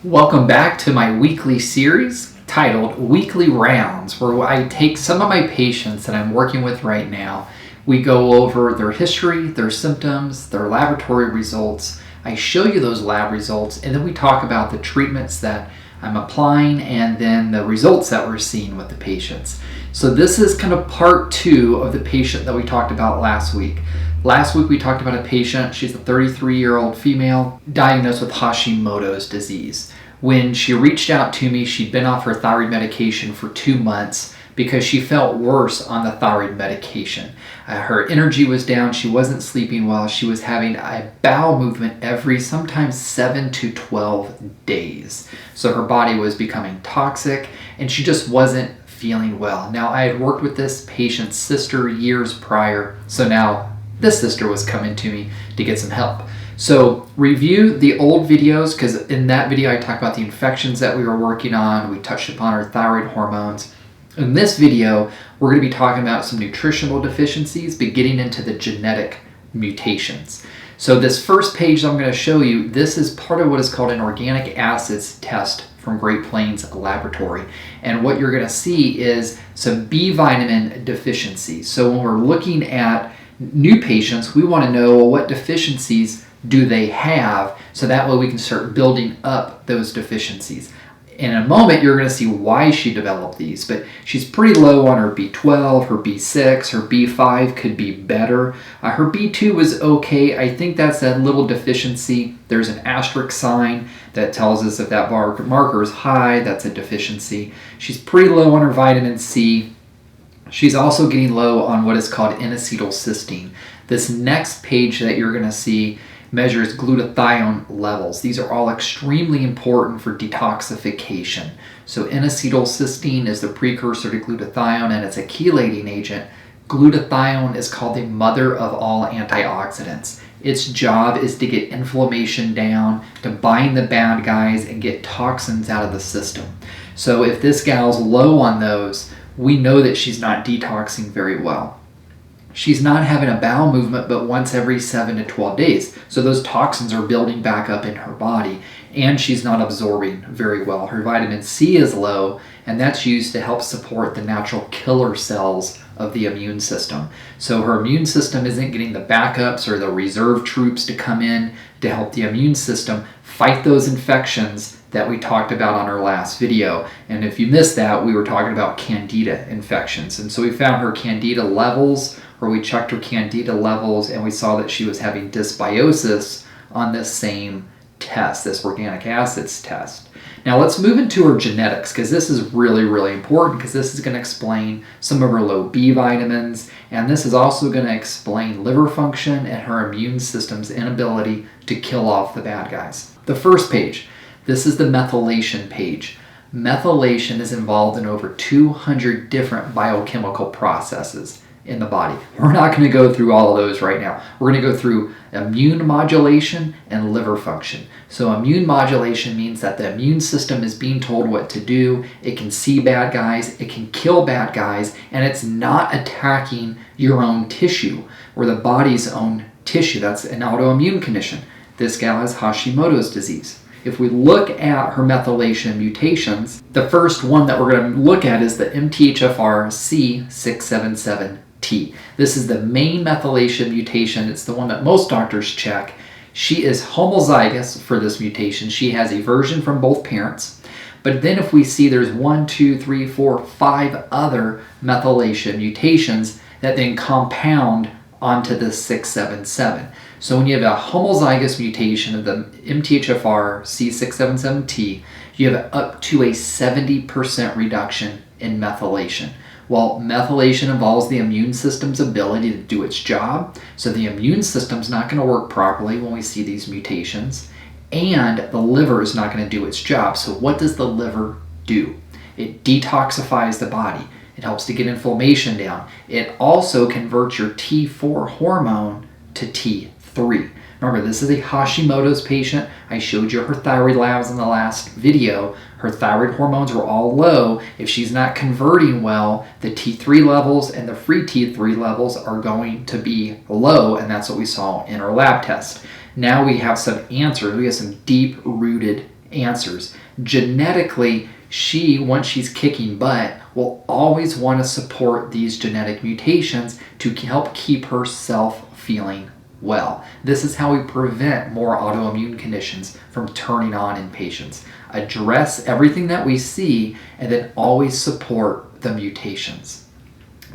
Welcome back to my weekly series titled Weekly Rounds, where I take some of my patients that I'm working with right now. We go over their history, their symptoms, their laboratory results. I show you those lab results, and then we talk about the treatments that I'm applying and then the results that we're seeing with the patients. So this is kind of part 2 of the patient that we talked about last week. Last week we talked about a patient. She's a 33-year-old female diagnosed with Hashimoto's disease. When she reached out to me, she'd been off her thyroid medication for 2 months because she felt worse on the thyroid medication. Her energy was down, she wasn't sleeping well, she was having a bowel movement every sometimes 7 to 12 days. So her body was becoming toxic and she just wasn't feeling well. Now, I had worked with this patient's sister years prior, so now this sister was coming to me to get some help. So review the old videos, because in that video I talked about the infections that we were working on. We touched upon our thyroid hormones. In this video, we're going to be talking about some nutritional deficiencies, but getting into the genetic mutations. So this first page I'm going to show you, this is part of what is called an organic acids test from Great Plains Laboratory. And what you're going to see is some B vitamin deficiencies. So when we're looking at new patients, we want to know, well, what deficiencies do they have, so that way we can start building up those deficiencies. In a moment, you're going to see why she developed these, but she's pretty low on her B12, her B6, her B5 could be better. Her B2 was okay. I think that's that little deficiency. There's an asterisk sign that tells us if that marker is high, that's a deficiency. She's pretty low on her vitamin C. She's also getting low on what is called N-acetylcysteine. This next page that you're going to see measures glutathione levels. These are all extremely important for detoxification. So N-acetylcysteine is the precursor to glutathione, and it's a chelating agent. Glutathione is called the mother of all antioxidants. Its job is to get inflammation down, to bind the bad guys and get toxins out of the system. So if this gal's low on those, we know that she's not detoxing very well. She's not having a bowel movement but once every 7 to 12 days. So those toxins are building back up in her body, and she's not absorbing very well. Her vitamin C is low, and that's used to help support the natural killer cells of the immune system. So her immune system isn't getting the backups or the reserve troops to come in to help the immune system fight those infections that we talked about on our last video. And if you missed that, we were talking about candida infections. And so we found her candida levels, or we checked her candida levels, and we saw that she was having dysbiosis on this same test, this organic acids test. Now let's move into her genetics, because this is really, really important, because this is going to explain some of her low B vitamins, and this is also going to explain liver function and her immune system's inability to kill off the bad guys. The first page, this is the methylation page. Methylation is involved in over 200 different biochemical processes in the body. We're not going to go through all of those right now. We're going to go through immune modulation and liver function. So immune modulation means that the immune system is being told what to do. It can see bad guys, it can kill bad guys, and it's not attacking your own tissue or the body's own tissue. That's an autoimmune condition. This gal has Hashimoto's disease. If we look at her methylation mutations, the first one that we're going to look at is the MTHFR C677T. This is the main methylation mutation. It's the one that most doctors check. She is homozygous for this mutation. She has a version from both parents. But then if we see there's 1, 2, 3, 4, 5 other methylation mutations that then compound onto the 677. So when you have a homozygous mutation of the MTHFR C677T, you have up to a 70% reduction in methylation. Well, methylation involves the immune system's ability to do its job, so the immune system's not going to work properly when we see these mutations, and the liver is not going to do its job. So what does the liver do? It detoxifies the body. It helps to get inflammation down. It also converts your T4 hormone to T3. Remember, this is a Hashimoto's patient. I showed you her thyroid labs in the last video. Her thyroid hormones were all low. If she's not converting well, the T3 levels and the free T3 levels are going to be low, and that's what we saw in our lab test. Now we have some answers. We have some deep-rooted answers. Genetically, once she's kicking butt, will always want to support these genetic mutations to help keep herself feeling well. This is how we prevent more autoimmune conditions from turning on in patients. Address everything that we see and then always support the mutations.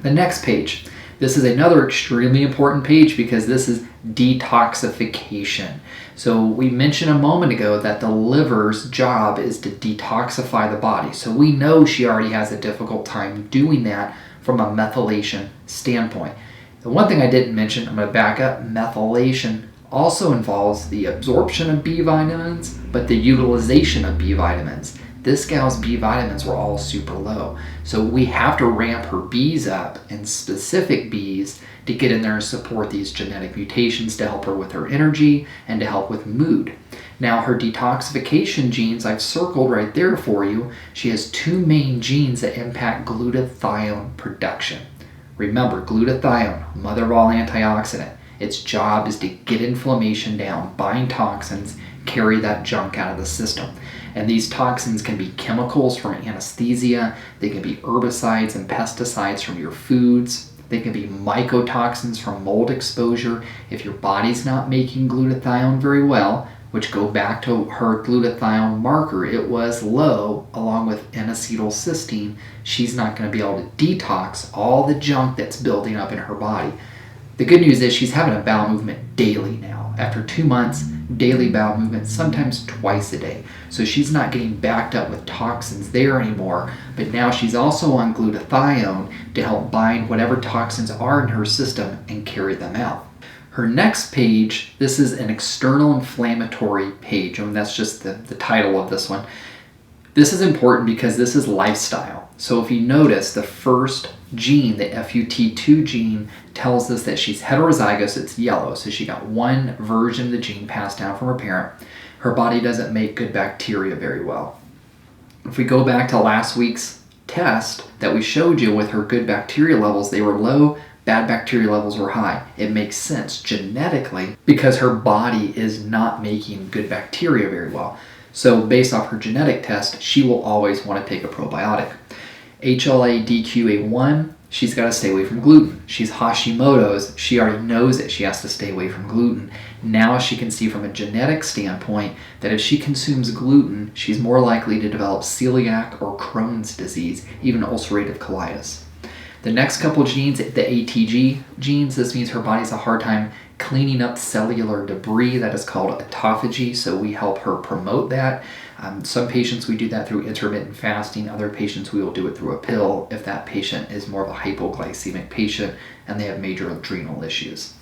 The next page. This is another extremely important page because this is detoxification. So we mentioned a moment ago that the liver's job is to detoxify the body. So we know she already has a difficult time doing that from a methylation standpoint. The one thing I didn't mention, I'm going to back up, methylation also involves the absorption of B vitamins, but the utilization of B vitamins. This gal's B vitamins were all super low. So we have to ramp her Bs up, and specific Bs, to get in there and support these genetic mutations to help her with her energy and to help with mood. Now her detoxification genes, I've circled right there for you. She has two main genes that impact glutathione production. Remember, glutathione, mother of all antioxidant, its job is to get inflammation down, bind toxins, carry that junk out of the system. And these toxins can be chemicals from anesthesia, they can be herbicides and pesticides from your foods, they can be mycotoxins from mold exposure. If your body's not making glutathione very well, which go back to her glutathione marker, it was low along with N-acetylcysteine, she's not going to be able to detox all the junk that's building up in her body. The good news is she's having a bowel movement daily now. After 2 months, daily bowel movement, sometimes twice a day. So she's not getting backed up with toxins there anymore, but now she's also on glutathione to help bind whatever toxins are in her system and carry them out. Her next page, this is an external inflammatory page, and that's just the title of this one. This is important because this is lifestyle. So if you notice, the first gene, the FUT2 gene, tells us that she's heterozygous, it's yellow, so she got one version of the gene passed down from her parent. Her body doesn't make good bacteria very well. If we go back to last week's test that we showed you with her good bacteria levels, they were low, bad bacteria levels were high. It makes sense genetically because her body is not making good bacteria very well. So based off her genetic test, she will always want to take a probiotic. HLA-DQA1, she's got to stay away from gluten. She's Hashimoto's, she already knows it, she has to stay away from gluten. Now she can see from a genetic standpoint that if she consumes gluten, she's more likely to develop celiac or Crohn's disease, even ulcerative colitis. The next couple genes, the ATG genes, this means her body has a hard time cleaning up cellular debris. That is called autophagy, so we help her promote that. Some patients we do that through intermittent fasting. Other patients we will do it through a pill if that patient is more of a hypoglycemic patient and they have major adrenal issues.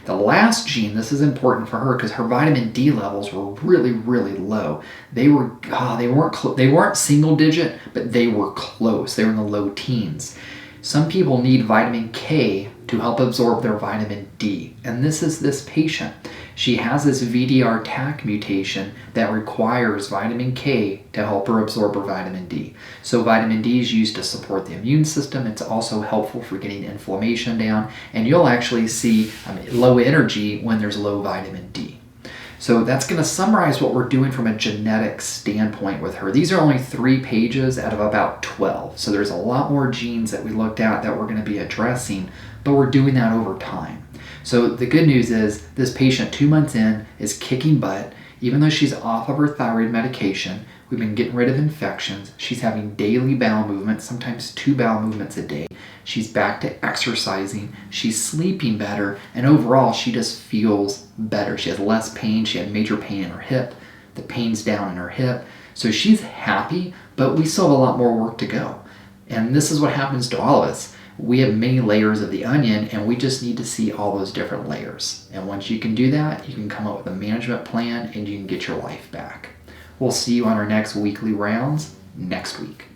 The last gene, this is important for her because her vitamin D levels were really, really low. They weren't single digit, but they were close. They were in the low teens. Some people need vitamin K to help absorb their vitamin D, and this is this patient. She has this VDR-TAC mutation that requires vitamin K to help her absorb her vitamin D. So vitamin D is used to support the immune system. It's also helpful for getting inflammation down, and you'll actually see low energy when there's low vitamin D. So that's going to summarize what we're doing from a genetic standpoint with her. These are only 3 pages out of about 12. So there's a lot more genes that we looked at that we're going to be addressing, but we're doing that over time. So the good news is this patient 2 months in is kicking butt. Even though she's off of her thyroid medication, we've been getting rid of infections. She's having daily bowel movements, sometimes 2 bowel movements a day. She's back to exercising, she's sleeping better, and overall she just feels better. She has less pain. She had major pain in her hip. The pain's down in her hip. So she's happy, but we still have a lot more work to go. And this is what happens to all of us. We have many layers of the onion, and we just need to see all those different layers. And once you can do that, you can come up with a management plan and you can get your life back. We'll see you on our next weekly rounds next week.